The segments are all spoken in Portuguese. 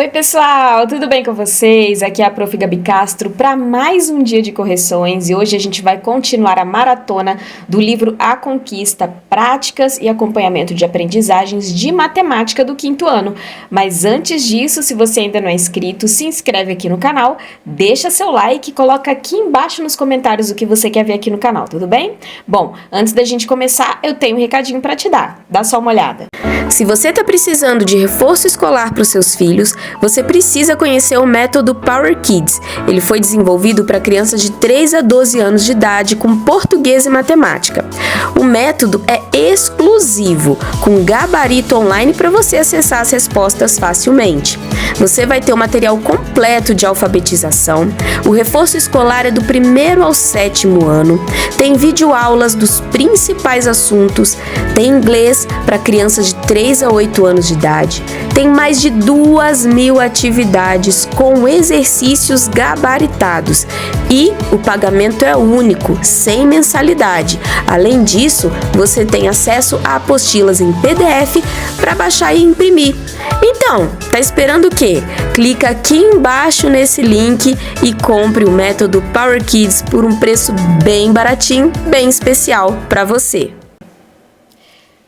Oi, pessoal, tudo bem com vocês? Aqui é a Prof. Gabi Castro para mais um dia de correções e hoje a gente vai continuar a maratona do livro A Conquista, Práticas e Acompanhamento de Aprendizagens de Matemática do quinto ano. Mas antes disso, se você ainda não é inscrito, se inscreve aqui no canal, deixa seu like e coloca aqui embaixo nos comentários o que você quer ver aqui no canal, tudo bem? Bom, antes da gente começar, eu tenho um recadinho para te dar, dá só uma olhada. Se você está precisando de reforço escolar para os seus filhos, você precisa conhecer o método Power Kids. Ele foi desenvolvido para crianças de 3 a 12 anos de idade com português e matemática. O método é exclusivo, com gabarito online para você acessar as respostas facilmente. Você vai ter o material completo de alfabetização, o reforço escolar é do 1º ao 7º ano, tem videoaulas dos principais assuntos, tem inglês para crianças de 3 a 8 anos de idade, tem mais de 2.000 atividades com exercícios gabaritados e o pagamento é único, sem mensalidade. Além disso, você tem acesso a apostilas em PDF para baixar e imprimir. Então, tá esperando o quê? Clica aqui embaixo nesse link e compre o método Power Kids por um preço bem baratinho, bem especial para você.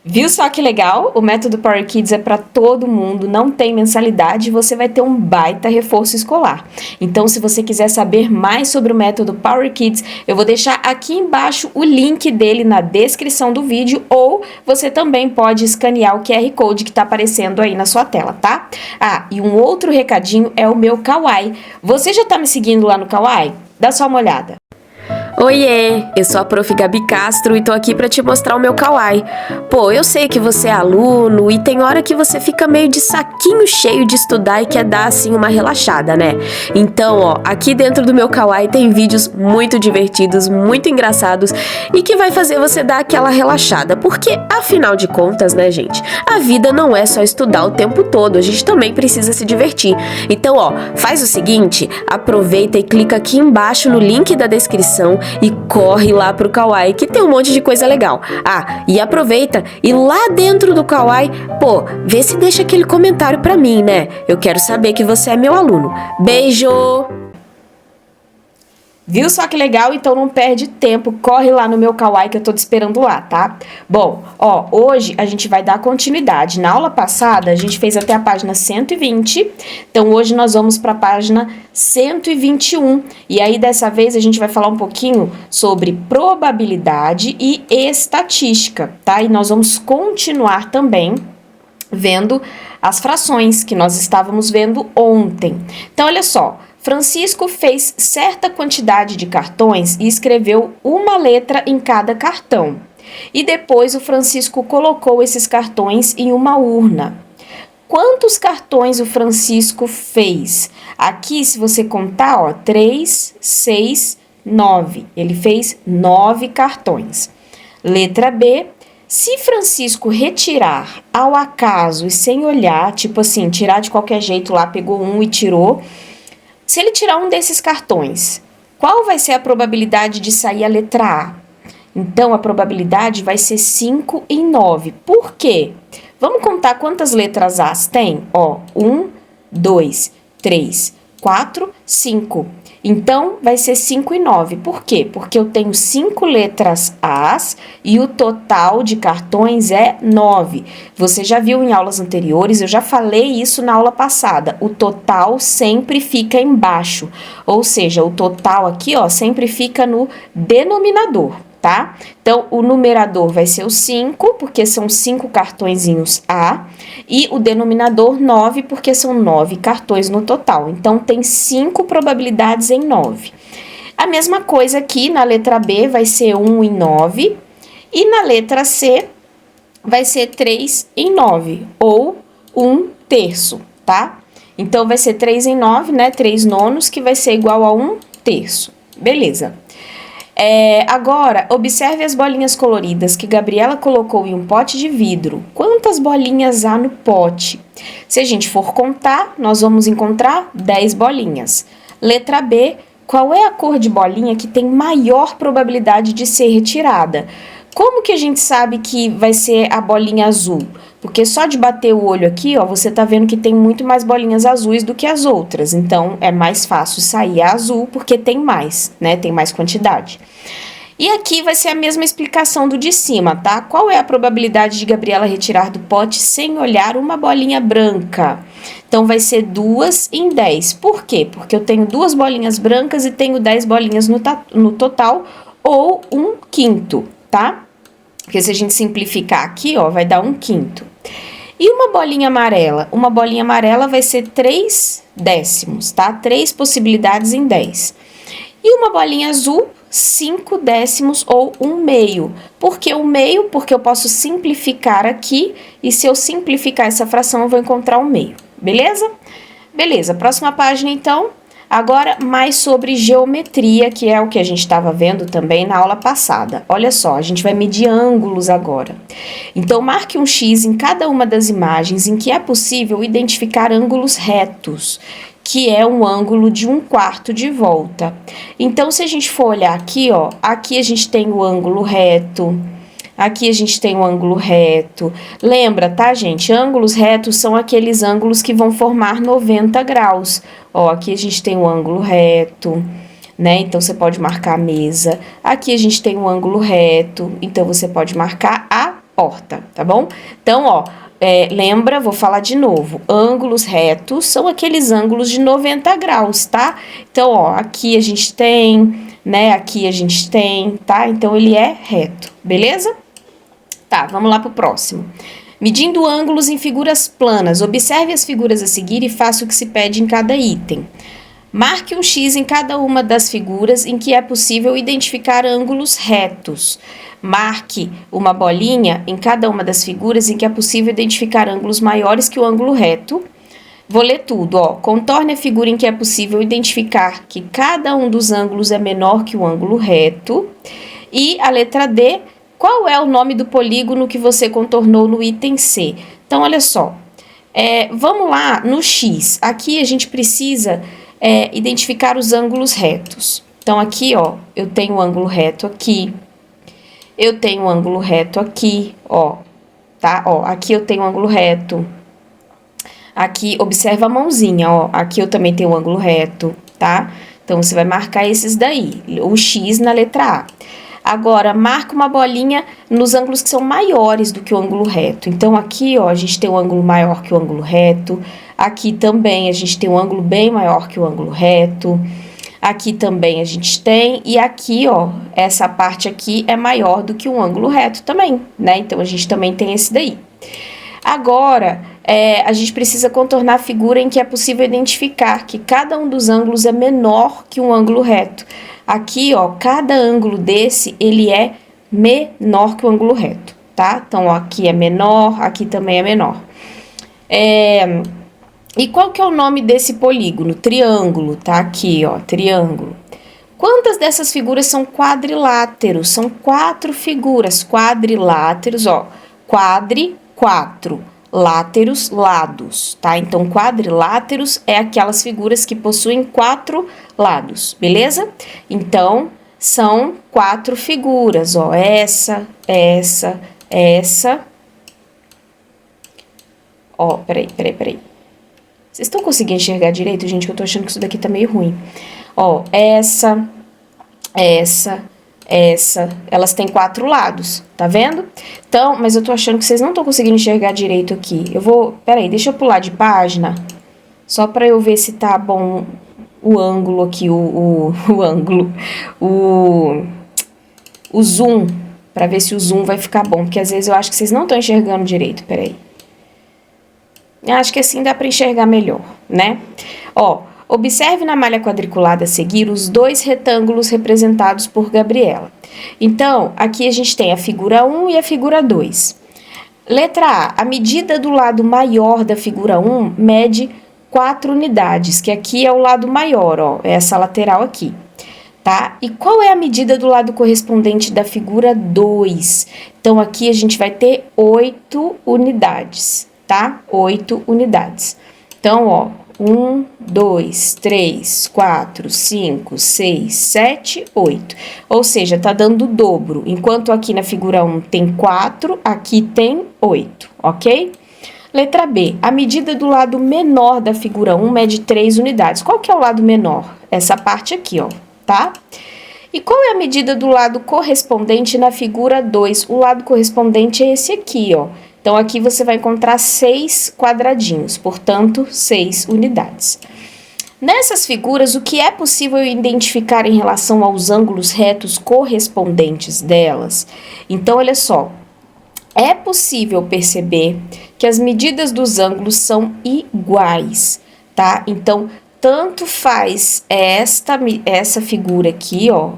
Viu só que legal? O método Power Kids é para todo mundo, não tem mensalidade e você vai ter um baita reforço escolar. Então, se você quiser saber mais sobre o método Power Kids, eu vou deixar aqui embaixo o link dele na descrição do vídeo ou você também pode escanear o QR Code que está aparecendo aí na sua tela, tá? Ah, e um outro recadinho é o meu Kawaii. Você já está me seguindo lá no Kawaii? Dá só uma olhada. Oiê, eu sou a Prof. Gabi Castro e tô aqui pra te mostrar o meu Kawaii. Pô, eu sei que você é aluno e tem hora que você fica meio de saquinho cheio de estudar e quer dar assim uma relaxada, né? Então, ó, aqui dentro do meu Kawaii tem vídeos muito divertidos, muito engraçados e que vai fazer você dar aquela relaxada, porque afinal de contas, né, gente, a vida não é só estudar o tempo todo, a gente também precisa se divertir. Então, ó, faz o seguinte, aproveita e clica aqui embaixo no link da descrição e corre lá pro Kawaii, que tem um monte de coisa legal. Ah, e aproveita e lá dentro do Kawaii, pô, vê se deixa aquele comentário pra mim, né? Eu quero saber que você é meu aluno. Beijo! Viu só que legal? Então não perde tempo, corre lá no meu Kawaii que eu tô te esperando lá, tá? Bom, ó, hoje a gente vai dar continuidade. Na aula passada a gente fez até a página 120, então hoje nós vamos para a página 121. E aí dessa vez a gente vai falar um pouquinho sobre probabilidade e estatística, tá? E nós vamos continuar também vendo as frações que nós estávamos vendo ontem. Então olha só, Francisco fez certa quantidade de cartões e escreveu uma letra em cada cartão. E depois o Francisco colocou esses cartões em uma urna. Quantos cartões o Francisco fez? Aqui, se você contar, ó, 3, 6, 9. Ele fez 9 cartões. Letra B. Se Francisco retirar ao acaso e sem olhar, tipo assim, tirar de qualquer jeito lá, pegou um e tirou. Se ele tirar um desses cartões, qual vai ser a probabilidade de sair a letra A? Então, a probabilidade vai ser 5 em 9. Por quê? Vamos contar quantas letras As tem? Ó, 1, 2, 3, 4, 5. Então, vai ser 5 e 9. Por quê? Porque eu tenho 5 letras As e o total de cartões é 9. Você já viu em aulas anteriores, eu já falei isso na aula passada. O total sempre fica embaixo. Ou seja, o total aqui, ó, sempre fica no denominador, tá? Então, o numerador vai ser o 5, porque são 5 cartõezinhos A, e o denominador 9, porque são 9 cartões no total. Então, tem 5 probabilidades em 9. A mesma coisa aqui na letra B vai ser 1 em 9, e na letra C vai ser 3 em 9, ou 1 terço, tá? Então, vai ser 3 em 9, né? 3 nonos, que vai ser igual a 1 terço. Beleza. Agora, observe as bolinhas coloridas que Gabriela colocou em um pote de vidro. Quantas bolinhas há no pote? Se a gente for contar, nós vamos encontrar 10 bolinhas. Letra B, qual é a cor de bolinha que tem maior probabilidade de ser retirada? Como que a gente sabe que vai ser a bolinha azul? Porque só de bater o olho aqui, ó, você tá vendo que tem muito mais bolinhas azuis do que as outras. Então, é mais fácil sair a azul porque tem mais, né? Tem mais quantidade. E aqui vai ser a mesma explicação do de cima, tá? Qual é a probabilidade de Gabriela retirar do pote sem olhar uma bolinha branca? Então, vai ser 2 em 10. Por quê? Porque eu tenho 2 bolinhas brancas e tenho 10 bolinhas no total, ou 1/5, tá? Porque se a gente simplificar aqui, ó, vai dar 1/5. E uma bolinha amarela? Uma bolinha amarela vai ser 3 décimos, tá? 3 possibilidades em 10. E uma bolinha azul, 5 décimos ou 1/2. Por que 1/2? Porque eu posso simplificar aqui, e se eu simplificar essa fração, eu vou encontrar 1/2. Beleza? Beleza, próxima página então. Agora, mais sobre geometria, que é o que a gente estava vendo também na aula passada. Olha só, a gente vai medir ângulos agora. Então, marque um X em cada uma das imagens em que é possível identificar ângulos retos, que é um ângulo de 1/4 de volta. Então, se a gente for olhar aqui, ó, aqui a gente tem o ângulo reto, aqui a gente tem o ângulo reto. Lembra, tá, gente? Ângulos retos são aqueles ângulos que vão formar 90 graus. Ó, aqui a gente tem o ângulo reto, né? Então, você pode marcar a mesa. Aqui a gente tem o ângulo reto, então você pode marcar a porta, tá bom? Então, ó, lembra, vou falar de novo. Ângulos retos são aqueles ângulos de 90 graus, tá? Então, ó, aqui a gente tem, né? Aqui a gente tem, tá? Então, ele é reto, beleza? Tá, vamos lá pro próximo. Medindo ângulos em figuras planas. Observe as figuras a seguir e faça o que se pede em cada item. Marque um X em cada uma das figuras em que é possível identificar ângulos retos. Marque uma bolinha em cada uma das figuras em que é possível identificar ângulos maiores que o ângulo reto. Vou ler tudo, ó. Contorne a figura em que é possível identificar que cada um dos ângulos é menor que o ângulo reto. E a letra D, qual é o nome do polígono que você contornou no item C? Então, olha só. Vamos lá no X. Aqui a gente precisa identificar os ângulos retos. Então, aqui, ó, eu tenho um ângulo reto aqui. Eu tenho um ângulo reto aqui, ó, tá? Ó, aqui eu tenho um ângulo reto. Aqui, observa a mãozinha, ó. Aqui eu também tenho um ângulo reto, tá? Então, você vai marcar esses daí, o X na letra A. Agora, marca uma bolinha nos ângulos que são maiores do que o ângulo reto. Então, aqui, ó, a gente tem um ângulo maior que o ângulo reto. Aqui também a gente tem um ângulo bem maior que o ângulo reto. Aqui também a gente tem, e aqui, ó, essa parte aqui é maior do que um ângulo reto também, né? Então, a gente também tem esse daí. Agora, a gente precisa contornar a figura em que é possível identificar que cada um dos ângulos é menor que um ângulo reto. Aqui, ó, cada ângulo desse, ele é menor que o ângulo reto, tá? Então, ó, aqui é menor, aqui também é menor. E qual que é o nome desse polígono? Triângulo, tá? Aqui, ó, triângulo. Quantas dessas figuras são quadriláteros? São 4 figuras, quadriláteros, ó. Quadri, 4. Láteros, lados, tá? Então, quadriláteros é aquelas figuras que possuem 4 lados, beleza? Então, são 4 figuras, ó. Essa. Ó, peraí. Vocês estão conseguindo enxergar direito, gente? Que eu tô achando que isso daqui tá meio ruim. Ó, essa, elas têm 4 lados, tá vendo? Então, mas eu tô achando que vocês não estão conseguindo enxergar direito aqui. Peraí, deixa eu pular de página, só pra eu ver se tá bom o ângulo aqui, o ângulo, o zoom, pra ver se o zoom vai ficar bom, porque às vezes eu acho que vocês não estão enxergando direito, peraí. Acho que assim dá para enxergar melhor, né? Ó, observe na malha quadriculada a seguir os 2 retângulos representados por Gabriela. Então, aqui a gente tem a figura 1 e a figura 2. Letra A, a medida do lado maior da figura 1 mede 4 unidades, que aqui é o lado maior, ó, é essa lateral aqui, tá? E qual é a medida do lado correspondente da figura 2? Então, aqui a gente vai ter 8 unidades. Tá? 8 unidades. Então, ó, 1, 2, 3, 4, 5, 6, 7, 8. Ou seja, tá dando o dobro. Enquanto aqui na figura 1 tem 4, aqui tem 8, ok? Letra B. A medida do lado menor da figura 1 mede 3 unidades. Qual que é o lado menor? Essa parte aqui, ó, tá? E qual é a medida do lado correspondente na figura 2? O lado correspondente é esse aqui, ó. Então, aqui você vai encontrar 6 quadradinhos, portanto, 6 unidades. Nessas figuras, o que é possível identificar em relação aos ângulos retos correspondentes delas? Então, olha só, é possível perceber que as medidas dos ângulos são iguais, tá? Então, tanto faz essa figura aqui, ó,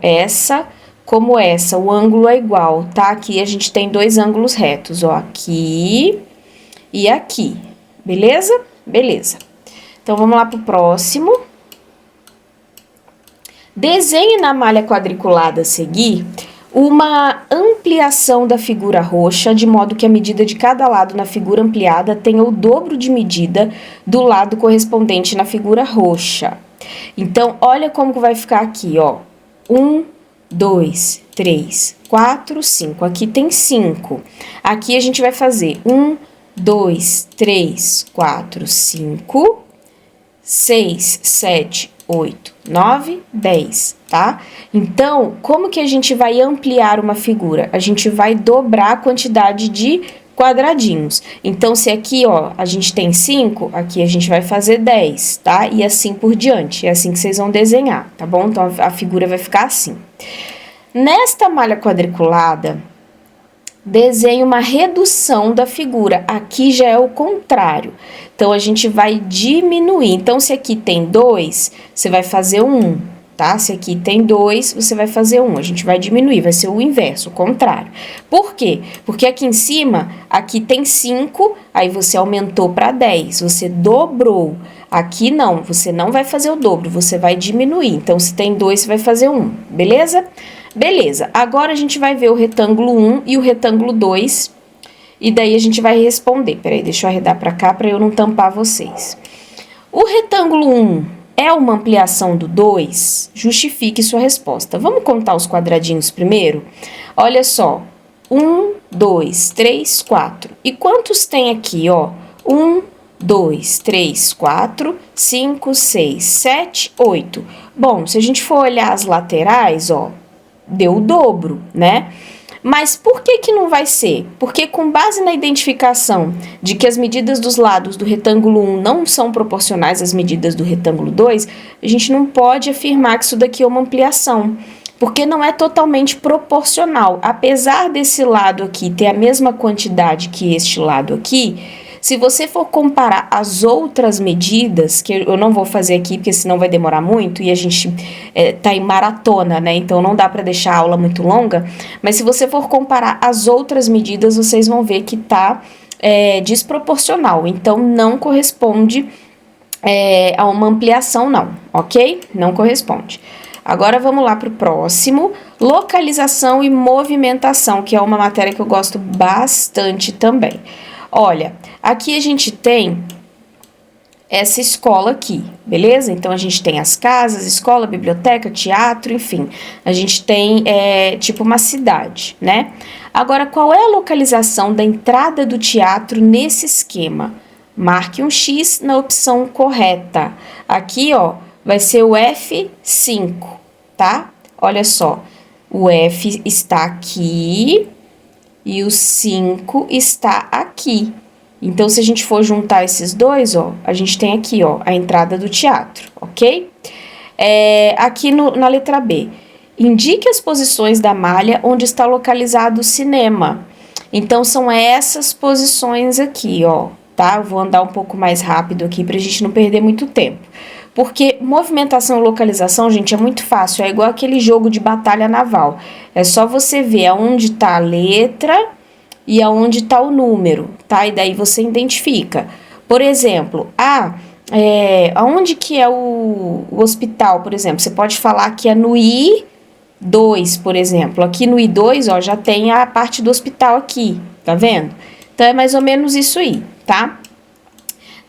essa como essa, o ângulo é igual, tá? Aqui a gente tem dois ângulos retos, ó, aqui e aqui, beleza? Beleza. Então, vamos lá pro próximo. Desenhe na malha quadriculada a seguir uma ampliação da figura roxa, de modo que a medida de cada lado na figura ampliada tenha o dobro de medida do lado correspondente na figura roxa. Então, olha como que vai ficar aqui, ó. 1, 2, 3, 4, 5. Aqui tem 5. Aqui a gente vai fazer 1, 2, 3, 4, 5, 6, 7, 8, 9, 10, tá? Então, como que a gente vai ampliar uma figura? A gente vai dobrar a quantidade de quadradinhos. Então, se aqui, ó, a gente tem 5, aqui a gente vai fazer 10, tá? E assim por diante. É assim que vocês vão desenhar, tá bom? Então, a figura vai ficar assim. Nesta malha quadriculada, desenhe uma redução da figura. Aqui já é o contrário. Então, a gente vai diminuir. Então, se aqui tem 2, você vai fazer 1, tá? Se aqui tem 2, você vai fazer 1. A gente vai diminuir, vai ser o inverso, o contrário. Por quê? Porque aqui em cima, aqui tem 5, aí você aumentou para 10, você dobrou. Aqui não, você não vai fazer o dobro, você vai diminuir. Então, se tem 2, você vai fazer 1, beleza? Beleza, agora a gente vai ver o retângulo 1 e o retângulo 2, e daí a gente vai responder. Peraí, deixa eu arredar para cá para eu não tampar vocês. O retângulo 1 é uma ampliação do 2? Justifique sua resposta. Vamos contar os quadradinhos primeiro? Olha só, 1, 2, 3, 4. E quantos tem aqui, ó? 1, 2, 3, 4, 5, 6, 7, 8. Bom, se a gente for olhar as laterais, ó, deu o dobro, né? Mas por que que não vai ser? Porque com base na identificação de que as medidas dos lados do retângulo 1 não são proporcionais às medidas do retângulo 2, a gente não pode afirmar que isso daqui é uma ampliação, porque não é totalmente proporcional. Apesar desse lado aqui ter a mesma quantidade que este lado aqui, se você for comparar as outras medidas, que eu não vou fazer aqui, porque senão vai demorar muito, e a gente tá em maratona, né? Então, não dá para deixar a aula muito longa. Mas se você for comparar as outras medidas, vocês vão ver que tá desproporcional. Então, não corresponde a uma ampliação, não, ok? Não corresponde. Agora, vamos lá para o próximo. Localização e movimentação, que é uma matéria que eu gosto bastante também. Olha, aqui a gente tem essa escola aqui, beleza? Então, a gente tem as casas, escola, biblioteca, teatro, enfim. A gente tem, tipo, uma cidade, né? Agora, qual é a localização da entrada do teatro nesse esquema? Marque um X na opção correta. Aqui, ó, vai ser o F5, tá? Olha só, o F está aqui e o 5 está aqui. Então, se a gente for juntar esses dois, ó, a gente tem aqui, ó, a entrada do teatro, ok? Aqui na letra B, indique as posições da malha onde está localizado o cinema. Então, são essas posições aqui, ó, tá? Eu vou andar um pouco mais rápido aqui pra gente não perder muito tempo. Porque movimentação e localização, gente, é muito fácil. É igual aquele jogo de batalha naval. É só você ver aonde tá a letra e aonde tá o número, tá? E daí você identifica. Por exemplo, aonde que é o hospital, por exemplo? Você pode falar que é no I2, por exemplo. Aqui no I2, ó, já tem a parte do hospital aqui, tá vendo? Então, é mais ou menos isso aí, tá?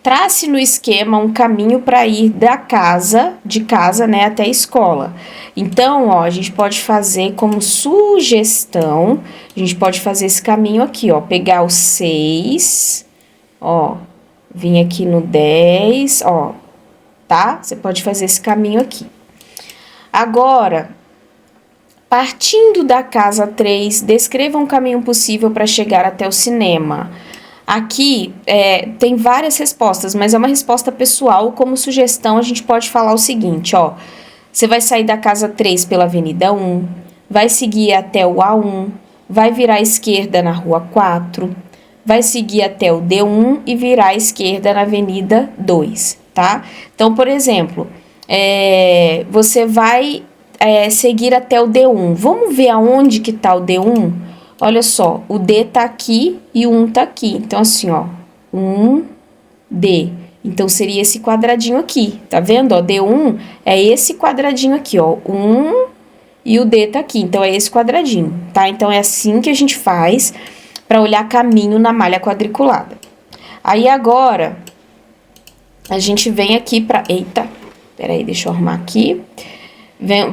Trace no esquema um caminho para ir de casa, né, até a escola. Então, ó, a gente pode fazer como sugestão, a gente pode fazer esse caminho aqui, ó, pegar o 6, ó, vir aqui no 10, ó, tá? Você pode fazer esse caminho aqui. Agora, partindo da casa 3, descreva um caminho possível para chegar até o cinema. Aqui tem várias respostas, mas é uma resposta pessoal. Como sugestão, a gente pode falar o seguinte, ó. Você vai sair da casa 3 pela Avenida 1, vai seguir até o A1, vai virar à esquerda na Rua 4, vai seguir até o D1 e virar à esquerda na Avenida 2, tá? Então, por exemplo, você vai seguir até o D1. Vamos ver aonde que tá o D1? Olha só, o D tá aqui e o 1 tá aqui. Então, assim, ó, 1, D. Então, seria esse quadradinho aqui, tá vendo? Ó, D1 é esse quadradinho aqui, ó, 1 e o D tá aqui. Então, é esse quadradinho, tá? Então, é assim que a gente faz para olhar caminho na malha quadriculada. Aí, agora, a gente vem aqui pra... Eita, peraí, deixa eu arrumar aqui.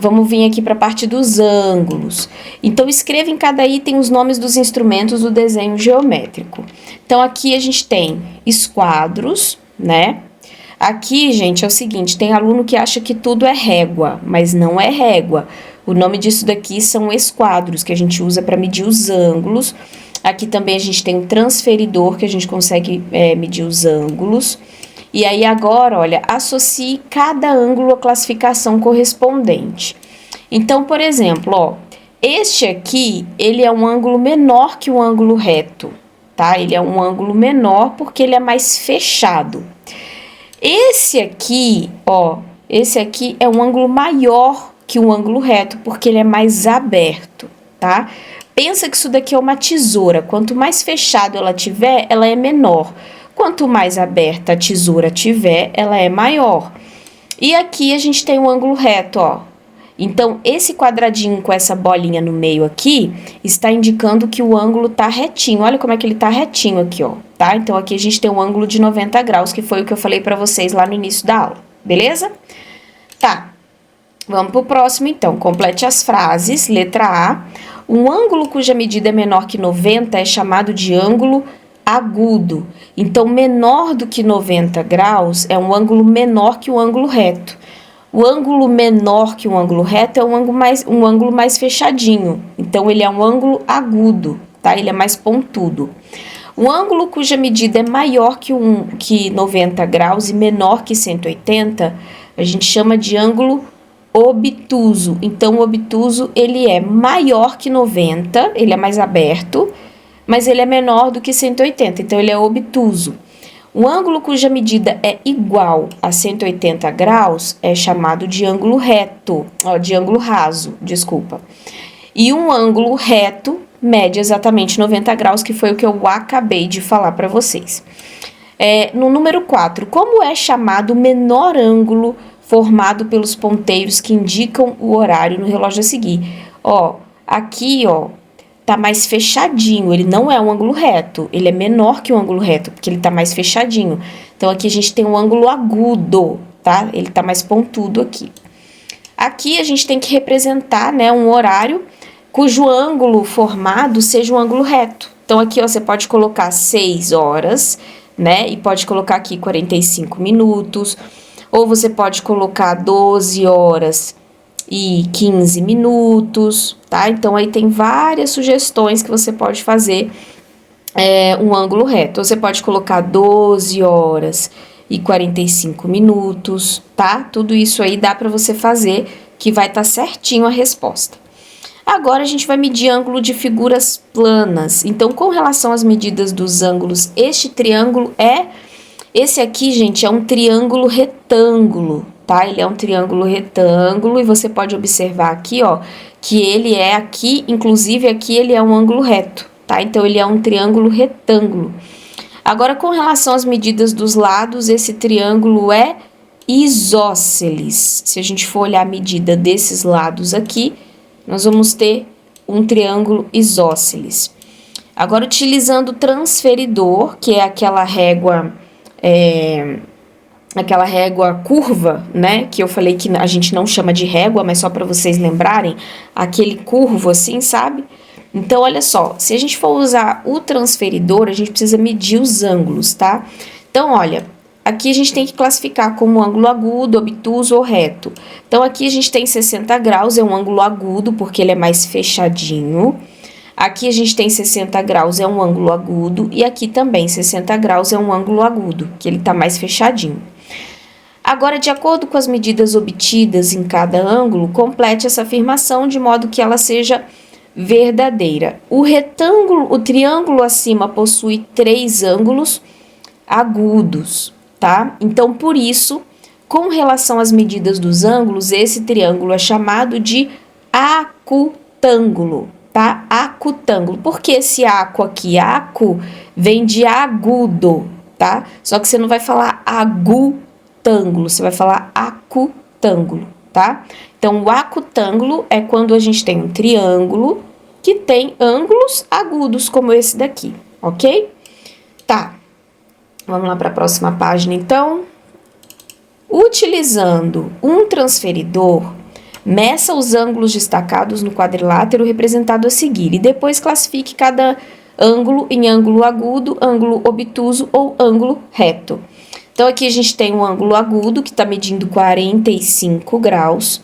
Vamos vir aqui para a parte dos ângulos. Então, escreva em cada item os nomes dos instrumentos do desenho geométrico. Então, aqui a gente tem esquadros, né? Aqui, gente, é o seguinte, tem aluno que acha que tudo é régua, mas não é régua. O nome disso daqui são esquadros, que a gente usa para medir os ângulos. Aqui também a gente tem um transferidor, que a gente consegue medir os ângulos. E aí agora, olha, associe cada ângulo à classificação correspondente. Então, por exemplo, ó, este aqui, ele é um ângulo menor que o ângulo reto, tá? Ele é um ângulo menor porque ele é mais fechado. Esse aqui, ó, esse aqui é um ângulo maior que o ângulo reto porque ele é mais aberto, tá? Pensa que isso daqui é uma tesoura, quanto mais fechado ela tiver, ela é menor. Quanto mais aberta a tesoura tiver, ela é maior. E aqui a gente tem um ângulo reto, ó. Então, esse quadradinho com essa bolinha no meio aqui, está indicando que o ângulo tá retinho. Olha como é que ele tá retinho aqui, ó, tá? Então, aqui a gente tem um ângulo de 90 graus, que foi o que eu falei pra vocês lá no início da aula, beleza? Tá, vamos pro próximo, então. Complete as frases. Letra A. Um ângulo cuja medida é menor que 90 é chamado de ângulo agudo. Então, menor do que 90 graus é um ângulo menor que o ângulo reto. O ângulo menor que o ângulo reto é um ângulo mais fechadinho. Então, ele é um ângulo agudo, tá? Ele é mais pontudo. O ângulo cuja medida é maior que 90 graus e menor que 180, a gente chama de ângulo obtuso. Então, o obtuso, ele é maior que 90, ele é mais aberto, mas ele é menor do que 180, então ele é obtuso. O ângulo cuja medida é igual a 180 graus é chamado de ângulo reto, de ângulo raso, desculpa. E um ângulo reto mede exatamente 90 graus, que foi o que eu acabei de falar para vocês. No número 4, como é chamado o menor ângulo formado pelos ponteiros que indicam o horário no relógio a seguir? Ó, aqui, ó, tá mais fechadinho, ele não é um ângulo reto, ele é menor que o ângulo reto, porque ele tá mais fechadinho. Então, aqui a gente tem um ângulo agudo, tá? Ele tá mais pontudo aqui. Aqui a gente tem que representar, né, um horário cujo ângulo formado seja um ângulo reto. Então, aqui, ó, você pode colocar 6 horas, né, e pode colocar aqui 45 minutos, ou você pode colocar 12 horas e 15 minutos, tá? Então, aí tem várias sugestões que você pode fazer um ângulo reto. Você pode colocar 12 horas e 45 minutos, tá? Tudo isso aí dá para você fazer, que vai estar certinho a resposta. Agora, a gente vai medir ângulo de figuras planas. Então, com relação às medidas dos ângulos, este triângulo esse aqui, gente, é um triângulo retângulo, tá? Ele é um triângulo retângulo e você pode observar aqui, ó, que ele é aqui, inclusive aqui ele é um ângulo reto, tá? Então, ele é um triângulo retângulo. Agora, com relação às medidas dos lados, esse triângulo é isósceles. Se a gente for olhar a medida desses lados aqui, nós vamos ter um triângulo isósceles. Agora, utilizando o transferidor, que é aquela régua aquela régua curva, né, que eu falei que a gente não chama de régua, mas só para vocês lembrarem, aquele curvo assim, sabe? Então, olha só, se a gente for usar o transferidor, a gente precisa medir os ângulos, tá? Então, olha, aqui a gente tem que classificar como ângulo agudo, obtuso ou reto. Então, aqui a gente tem 60 graus, é um ângulo agudo, porque ele é mais fechadinho. Aqui a gente tem 60 graus, é um ângulo agudo, e aqui também 60 graus é um ângulo agudo, que ele tá mais fechadinho. Agora, de acordo com as medidas obtidas em cada ângulo, complete essa afirmação de modo que ela seja verdadeira. O triângulo acima possui 3 ângulos agudos, tá? Então, por isso, com relação às medidas dos ângulos, esse triângulo é chamado de acutângulo, tá? Acutângulo. Por que esse aco aqui? Aco vem de agudo, tá? Só que você não vai falar agutângulo, você vai falar acutângulo, tá? Então, o acutângulo é quando a gente tem um triângulo que tem ângulos agudos, como esse daqui, ok? Tá. Vamos lá para a próxima página, então. Utilizando um transferidor, meça os ângulos destacados no quadrilátero representado a seguir e depois classifique cada ângulo em ângulo agudo, ângulo obtuso ou ângulo reto. Então, aqui a gente tem um ângulo agudo que está medindo 45 graus.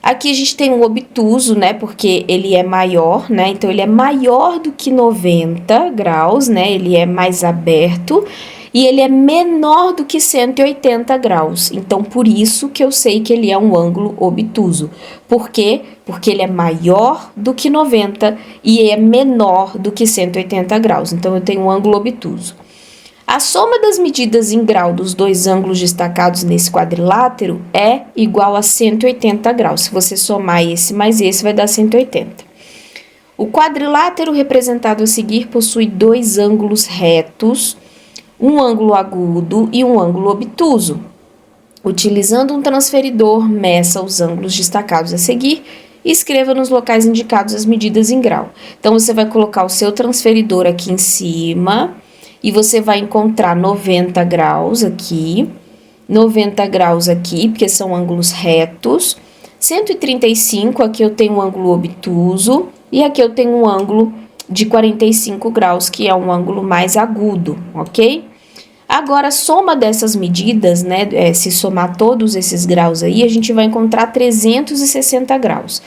Aqui a gente tem um obtuso, né, porque ele é maior, né, então ele é maior do que 90 graus, né, ele é mais aberto. E ele é menor do que 180 graus. Então, por isso que eu sei que ele é um ângulo obtuso. Por quê? Porque ele é maior do que 90 e é menor do que 180 graus. Então, eu tenho um ângulo obtuso. A soma das medidas em grau dos dois ângulos destacados nesse quadrilátero é igual a 180 graus. Se você somar esse mais esse, vai dar 180. O quadrilátero representado a seguir possui 2 ângulos retos, um ângulo agudo e um ângulo obtuso. Utilizando um transferidor, meça os ângulos destacados a seguir e escreva nos locais indicados as medidas em grau. Então, você vai colocar o seu transferidor aqui em cima e você vai encontrar 90 graus aqui, 90 graus aqui, porque são ângulos retos, 135, aqui eu tenho um ângulo obtuso e aqui eu tenho um ângulo de 45 graus, que é um ângulo mais agudo, ok? Agora, a soma dessas medidas, né, se somar todos esses graus aí, a gente vai encontrar 360 graus.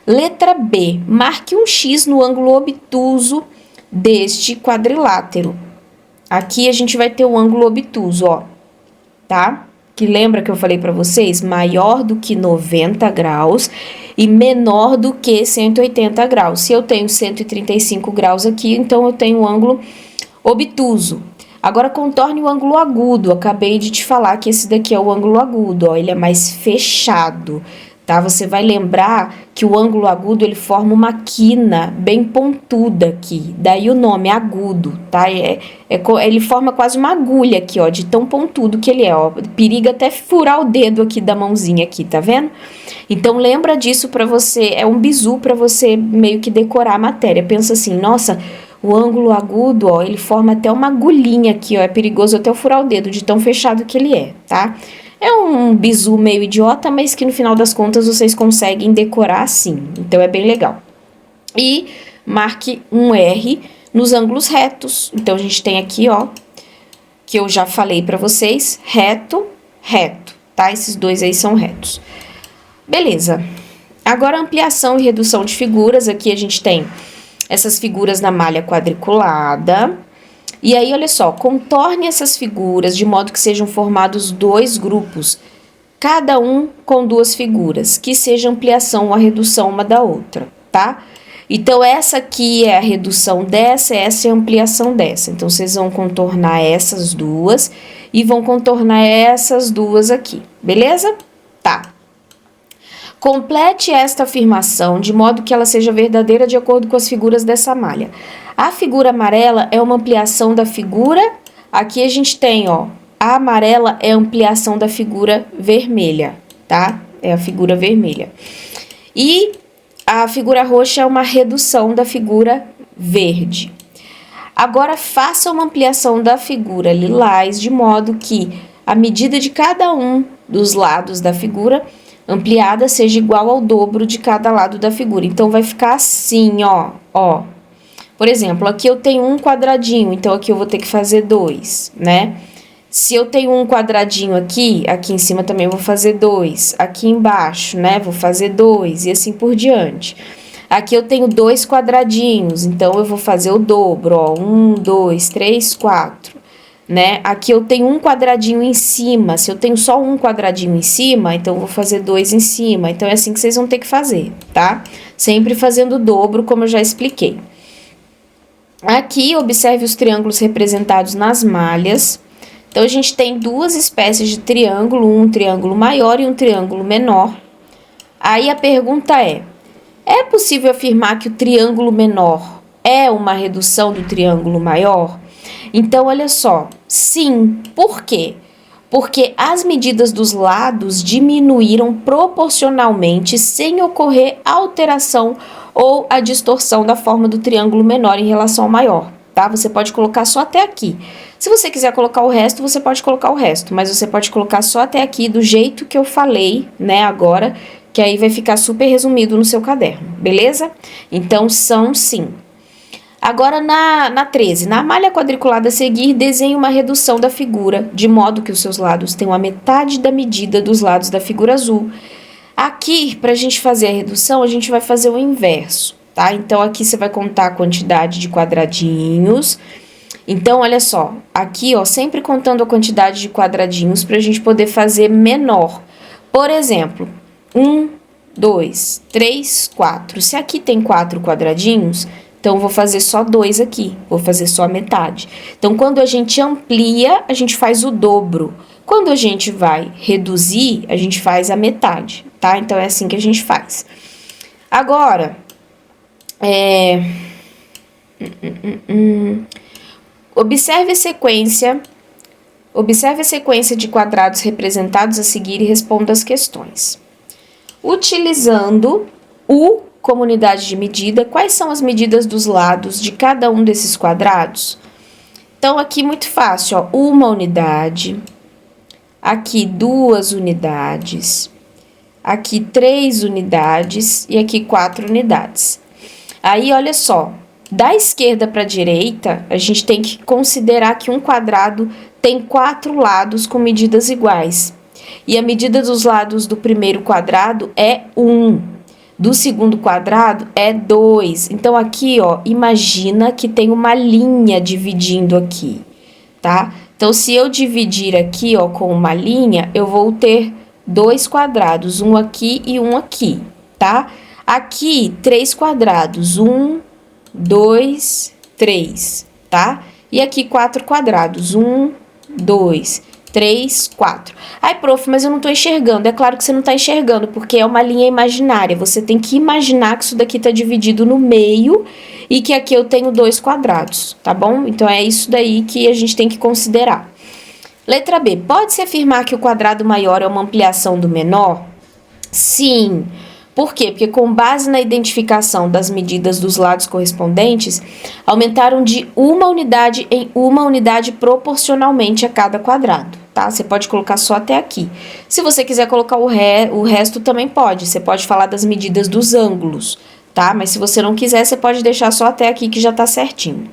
Letra B, marque um X no ângulo obtuso deste quadrilátero. Aqui a gente vai ter o ângulo obtuso, ó, tá? Que lembra que eu falei para vocês? Maior do que 90 graus e menor do que 180 graus. Se eu tenho 135 graus aqui, então eu tenho um ângulo obtuso. Agora, contorne o ângulo agudo. Acabei de te falar que esse daqui é o ângulo agudo, ó, ele é mais fechado, tá? Você vai lembrar que o ângulo agudo, ele forma uma quina bem pontuda aqui, daí o nome agudo, tá? Ele forma quase uma agulha aqui, ó, de tão pontudo que ele é, ó. Periga até furar o dedo aqui da mãozinha aqui, tá vendo? Então, lembra disso pra você, é um bizu pra você meio que decorar a matéria. Pensa assim, nossa, o ângulo agudo, ó, ele forma até uma agulhinha aqui, ó, é perigoso até eu furar o dedo de tão fechado que ele é, tá? É um bizu meio idiota, mas que no final das contas vocês conseguem decorar assim, então é bem legal. E marque um R nos ângulos retos, então a gente tem aqui, ó, que eu já falei pra vocês, reto, reto, tá? Esses dois aí são retos. Beleza. Agora, ampliação e redução de figuras, aqui a gente tem essas figuras na malha quadriculada. E aí, olha só, contorne essas figuras de modo que sejam formados 2 grupos, cada um com 2 figuras, que seja ampliação ou a redução uma da outra, tá? Então, essa aqui é a redução dessa, essa é a ampliação dessa. Então, vocês vão contornar essas duas e vão contornar essas duas aqui, beleza? Tá. Complete esta afirmação de modo que ela seja verdadeira de acordo com as figuras dessa malha. A figura amarela é uma ampliação da figura. Aqui a gente tem, ó, a amarela é a ampliação da figura vermelha, tá? É a figura vermelha. E a figura roxa é uma redução da figura verde. Agora, faça uma ampliação da figura lilás, de modo que a medida de cada um dos lados da figura ampliada seja igual ao dobro de cada lado da figura. Então, vai ficar assim, ó. Por exemplo, aqui eu tenho um quadradinho, então aqui eu vou ter que fazer 2, né? Se eu tenho um quadradinho aqui em cima também eu vou fazer 2. Aqui embaixo, né, vou fazer 2 e assim por diante. Aqui eu tenho 2 quadradinhos, então eu vou fazer o dobro, ó. 1, 2, 3, 4, né? Aqui eu tenho um quadradinho em cima. Se eu tenho só um quadradinho em cima, então eu vou fazer 2 em cima. Então é assim que vocês vão ter que fazer, tá? Sempre fazendo o dobro, como eu já expliquei. Aqui, observe os triângulos representados nas malhas. Então, a gente tem duas espécies de triângulo, um triângulo maior e um triângulo menor. Aí, a pergunta é possível afirmar que o triângulo menor é uma redução do triângulo maior? Então, olha só, sim. Por quê? Porque as medidas dos lados diminuíram proporcionalmente sem ocorrer alteração ou a distorção da forma do triângulo menor em relação ao maior, tá? Você pode colocar só até aqui. Se você quiser colocar o resto, você pode colocar o resto, mas você pode colocar só até aqui do jeito que eu falei, né, agora, que aí vai ficar super resumido no seu caderno, beleza? Então, são sim. Agora, na 13, na malha quadriculada a seguir, desenhe uma redução da figura, de modo que os seus lados tenham a metade da medida dos lados da figura azul. Aqui, para a gente fazer a redução, a gente vai fazer o inverso, tá? Então, aqui você vai contar a quantidade de quadradinhos. Então, olha só, aqui, ó, sempre contando a quantidade de quadradinhos para a gente poder fazer menor. Por exemplo, 1, 2, 3, 4. Se aqui tem 4 quadradinhos, então eu vou fazer só 2 aqui, vou fazer só a metade. Então, quando a gente amplia, a gente faz o dobro. Quando a gente vai reduzir, a gente faz a metade, tá? Então, é assim que a gente faz. Agora, observe a sequência de quadrados representados a seguir e responda as questões. Utilizando U como unidade de medida, quais são as medidas dos lados de cada um desses quadrados? Então, aqui muito fácil, ó, uma unidade, aqui 2 unidades, aqui 3 unidades e aqui 4 unidades. Aí, olha só, da esquerda para a direita, a gente tem que considerar que um quadrado tem 4 lados com medidas iguais. E a medida dos lados do primeiro quadrado é 1. Do segundo quadrado é 2. Então, aqui, ó, imagina que tem uma linha dividindo aqui, tá? Então, se eu dividir aqui, ó, com uma linha, eu vou ter 2 quadrados, um aqui e um aqui, tá? Aqui, 3 quadrados, 1, 2, 3, tá? E aqui, 4 quadrados, 1, 2, 3, 4. Ai, prof, mas eu não tô enxergando. É claro que você não tá enxergando, porque é uma linha imaginária. Você tem que imaginar que isso daqui tá dividido no meio e que aqui eu tenho 2 quadrados, tá bom? Então, é isso daí que a gente tem que considerar. Letra B. Pode-se afirmar que o quadrado maior é uma ampliação do menor? Sim. Por quê? Porque com base na identificação das medidas dos lados correspondentes, aumentaram de uma unidade em uma unidade proporcionalmente a cada quadrado, tá? Você pode colocar só até aqui. Se você quiser colocar o resto também pode. Você pode falar das medidas dos ângulos, tá? Mas se você não quiser, você pode deixar só até aqui que já tá certinho.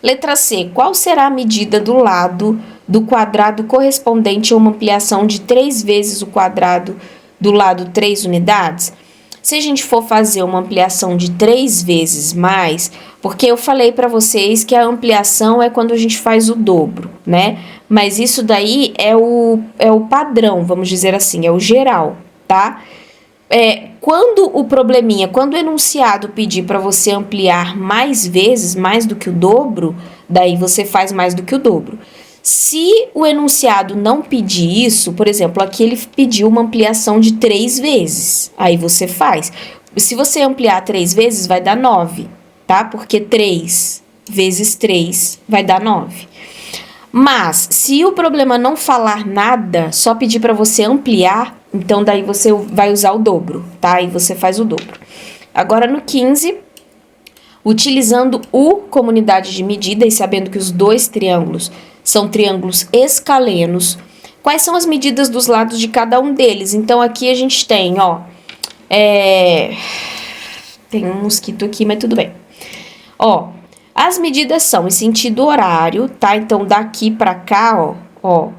Letra C. Qual será a medida do lado do quadrado correspondente a uma ampliação de 3 vezes o quadrado do lado 3 unidades? Se a gente for fazer uma ampliação de 3 vezes mais, porque eu falei para vocês que a ampliação é quando a gente faz o dobro, né? Mas isso daí é o padrão, vamos dizer assim, é o geral, tá? Quando o enunciado pedir para você ampliar mais vezes, mais do que o dobro, daí você faz mais do que o dobro. Se o enunciado não pedir isso, por exemplo, aqui ele pediu uma ampliação de 3 vezes, aí você faz. Se você ampliar 3 vezes, vai dar 9, tá? Porque 3 vezes 3 vai dar 9. Mas, se o problema não falar nada, só pedir para você ampliar, então daí você vai usar o dobro, tá? Aí você faz o dobro. Agora, no 15... Utilizando U como unidade de medida e sabendo que os dois triângulos são triângulos escalenos, quais são as medidas dos lados de cada um deles? Então, aqui a gente tem, ó, tem um mosquito aqui, mas tudo bem. Ó, as medidas são em sentido horário, tá? Então, daqui pra cá, ó,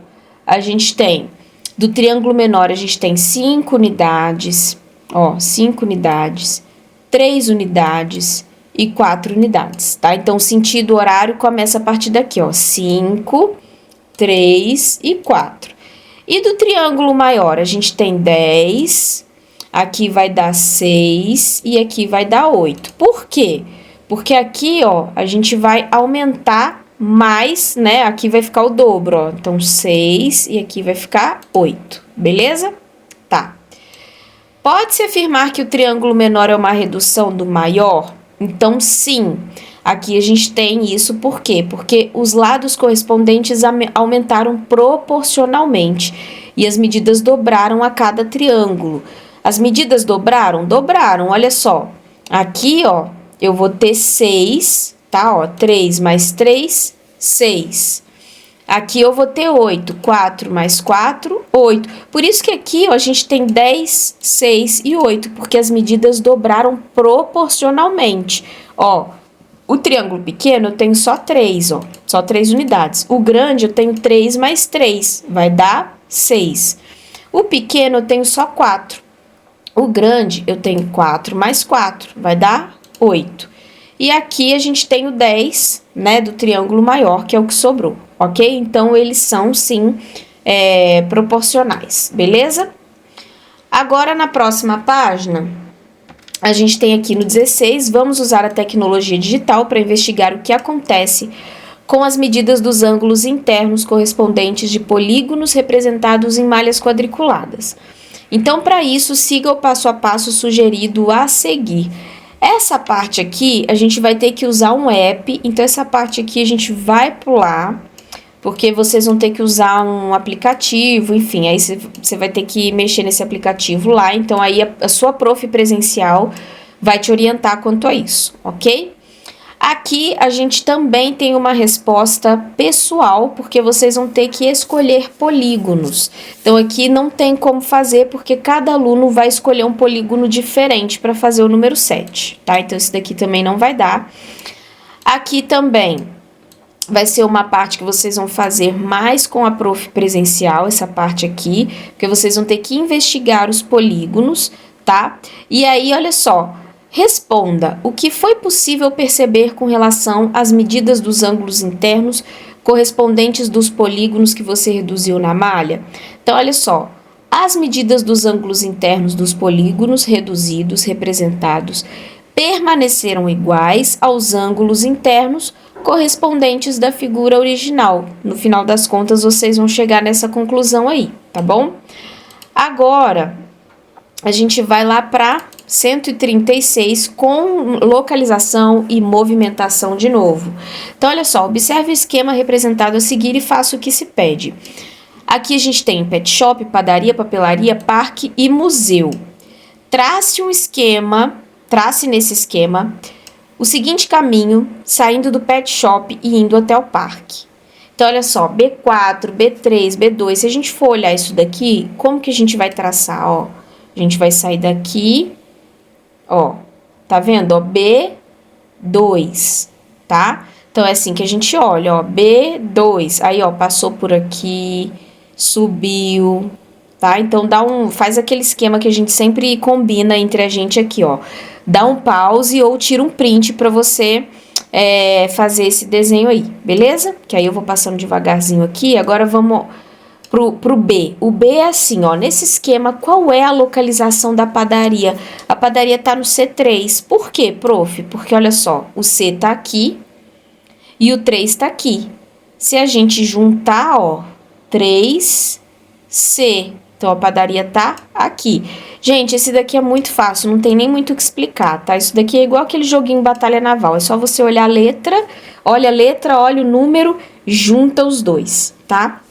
a gente tem, do triângulo menor, a gente tem 5 unidades, ó, 5 unidades, 3 unidades e 4 unidades, tá? Então, o sentido horário começa a partir daqui, ó, 5, 3 e 4. E do triângulo maior, a gente tem 10, aqui vai dar 6 e aqui vai dar 8. Por quê? Porque aqui, ó, a gente vai aumentar mais, né? Aqui vai ficar o dobro, ó. Então, 6 e aqui vai ficar 8, beleza? Tá. Pode-se afirmar que o triângulo menor é uma redução do maior? Então, sim. Aqui a gente tem isso, por quê? Porque os lados correspondentes aumentaram proporcionalmente e as medidas dobraram a cada triângulo. As medidas dobraram? Dobraram, olha só. Aqui, ó, eu vou ter 6, tá? Ó, 3 mais 3, 6. Aqui eu vou ter 8, 4 mais 4, 8. Por isso que aqui, ó, a gente tem 10, 6 e 8, porque as medidas dobraram proporcionalmente. Ó, o triângulo pequeno eu tenho só 3, ó, só 3 unidades. O grande eu tenho 3 mais 3, vai dar 6. O pequeno eu tenho só 4. O grande eu tenho 4 mais 4, vai dar 8. E aqui a gente tem o 10, né, do triângulo maior, que é o que sobrou, ok? Então, eles são, sim, proporcionais, beleza? Agora, na próxima página, a gente tem aqui no 16, vamos usar a tecnologia digital para investigar o que acontece com as medidas dos ângulos internos correspondentes de polígonos representados em malhas quadriculadas. Então, para isso, siga o passo a passo sugerido a seguir. Essa parte aqui, a gente vai ter que usar um app, então essa parte aqui a gente vai pular, porque vocês vão ter que usar um aplicativo, enfim, aí você vai ter que mexer nesse aplicativo lá, então aí a sua prof presencial vai te orientar quanto a isso, ok? Aqui a gente também tem uma resposta pessoal, porque vocês vão ter que escolher polígonos. Então, aqui não tem como fazer, porque cada aluno vai escolher um polígono diferente para fazer o número 7, tá? Então, esse daqui também não vai dar. Aqui também vai ser uma parte que vocês vão fazer mais com a prof presencial, essa parte aqui, porque vocês vão ter que investigar os polígonos, tá? E aí, olha só. Responda o que foi possível perceber com relação às medidas dos ângulos internos correspondentes dos polígonos que você reduziu na malha. Então, olha só, as medidas dos ângulos internos dos polígonos reduzidos, representados, permaneceram iguais aos ângulos internos correspondentes da figura original. No final das contas, vocês vão chegar nessa conclusão aí, tá bom? Agora, a gente vai lá para 136 com localização e movimentação de novo. Então, olha só, observe o esquema representado a seguir e faça o que se pede. Aqui a gente tem pet shop, padaria, papelaria, parque e museu. Trace nesse esquema o seguinte caminho, saindo do pet shop e indo até o parque. Então, olha só, B4, B3, B2, se a gente for olhar isso daqui, como que a gente vai traçar, ó? A gente vai sair daqui, ó, tá vendo, ó, B2, tá? Então, é assim que a gente olha, ó, B2, aí, ó, passou por aqui, subiu, tá? Então, faz aquele esquema que a gente sempre combina entre a gente aqui, ó. Dá um pause ou tira um print pra você fazer esse desenho aí, beleza? Que aí eu vou passando devagarzinho aqui, agora vamos pro B. O B é assim, ó, nesse esquema, qual é a localização da padaria? A padaria tá no C3. Por quê, prof? Porque, olha só, o C tá aqui e o 3 tá aqui. Se a gente juntar, ó, 3C, então a padaria tá aqui. Gente, esse daqui é muito fácil, não tem nem muito o que explicar, tá? Isso daqui é igual aquele joguinho Batalha Naval, é só você olhar a letra, olha o número, junta os dois, tá?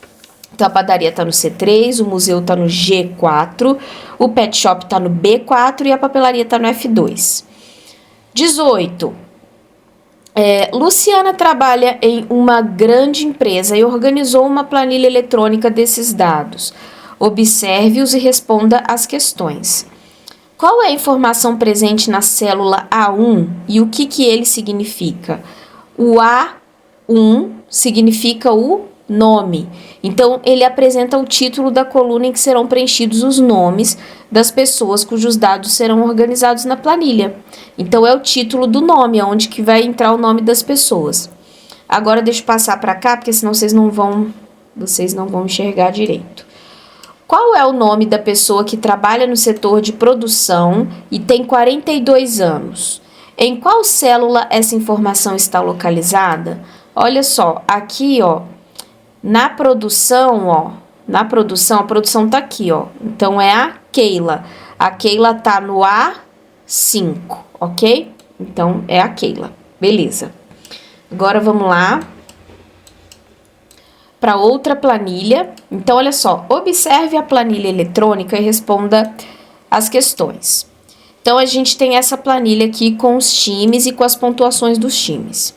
Então, a padaria tá no C3, o museu tá no G4, o pet shop tá no B4 e a papelaria tá no F2. 18. Luciana trabalha em uma grande empresa e organizou uma planilha eletrônica desses dados. Observe-os e responda as questões. Qual é a informação presente na célula A1 e o que ele significa? O A1 significa o nome. Então, ele apresenta o título da coluna em que serão preenchidos os nomes das pessoas cujos dados serão organizados na planilha. Então, é o título do nome, onde que vai entrar o nome das pessoas. Agora, deixa eu passar para cá, porque senão vocês não vão enxergar direito. Qual é o nome da pessoa que trabalha no setor de produção e tem 42 anos? Em qual célula essa informação está localizada? Olha só, aqui, ó, na produção, a produção tá aqui, ó. Então, é a Keila. A Keila tá no A5, ok? Então, é a Keila. Beleza. Agora, vamos lá para outra planilha. Então, olha só. Observe a planilha eletrônica e responda as questões. Então, a gente tem essa planilha aqui com os times e com as pontuações dos times.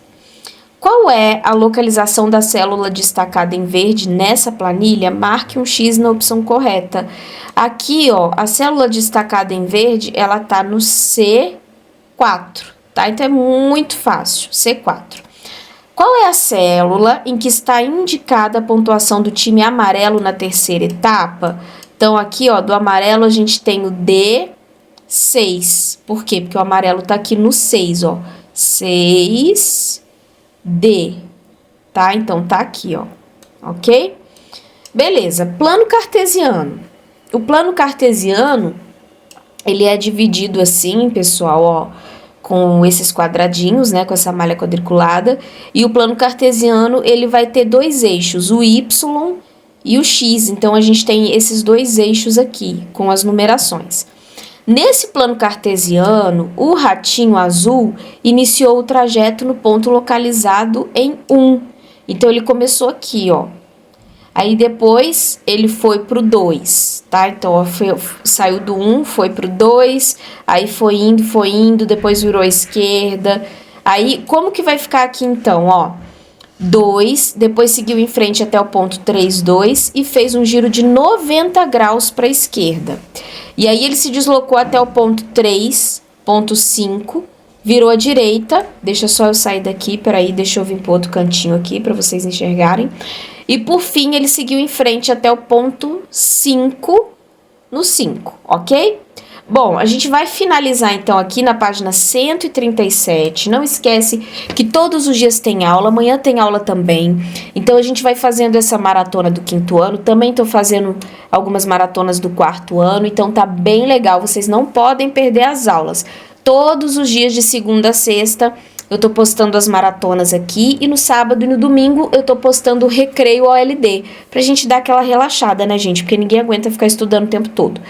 Qual é a localização da célula destacada em verde nessa planilha? Marque um X na opção correta. Aqui, ó, a célula destacada em verde, ela tá no C4, tá? Então, é muito fácil, C4. Qual é a célula em que está indicada a pontuação do time amarelo na terceira etapa? Então, aqui, ó, do amarelo a gente tem o D6. Por quê? Porque o amarelo tá aqui no 6, ó. 6... D, tá? Então, tá aqui, ó, ok? Beleza, plano cartesiano. O plano cartesiano, ele é dividido assim, pessoal, ó, com esses quadradinhos, né, com essa malha quadriculada. E o plano cartesiano, ele vai ter dois eixos, o Y e o X. Então, a gente tem esses dois eixos aqui, com as numerações. Nesse plano cartesiano, o ratinho azul iniciou o trajeto no ponto localizado em 1. Então, ele começou aqui, ó. Aí, depois, ele foi pro 2, tá? Então, ó, saiu do 1, foi pro 2, aí foi indo, depois virou à esquerda. Aí, como que vai ficar aqui, então, ó? 2, depois seguiu em frente até o ponto 3, 2 e fez um giro de 90 graus para a esquerda. E aí ele se deslocou até o ponto 3, ponto 5, virou à direita. Deixa só eu sair daqui, peraí, deixa eu vir para outro cantinho aqui para vocês enxergarem. E por fim ele seguiu em frente até o ponto 5, no 5, ok? Bom, a gente vai finalizar então aqui na página 137. Não esquece que todos os dias tem aula, amanhã tem aula também. Então a gente vai fazendo essa maratona do 5º ano. Também tô fazendo algumas maratonas do 4º ano, então tá bem legal. Vocês não podem perder as aulas. Todos os dias de segunda a sexta eu tô postando as maratonas aqui e no sábado e no domingo eu tô postando o recreio OLD, pra gente dar aquela relaxada, né, gente? Porque ninguém aguenta ficar estudando o tempo todo.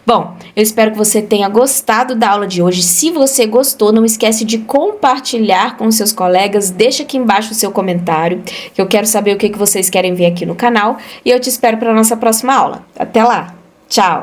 Bom, eu espero que você tenha gostado da aula de hoje. Se você gostou, não esquece de compartilhar com seus colegas. Deixa aqui embaixo o seu comentário, que eu quero saber o que vocês querem ver aqui no canal. E eu te espero para a nossa próxima aula. Até lá! Tchau!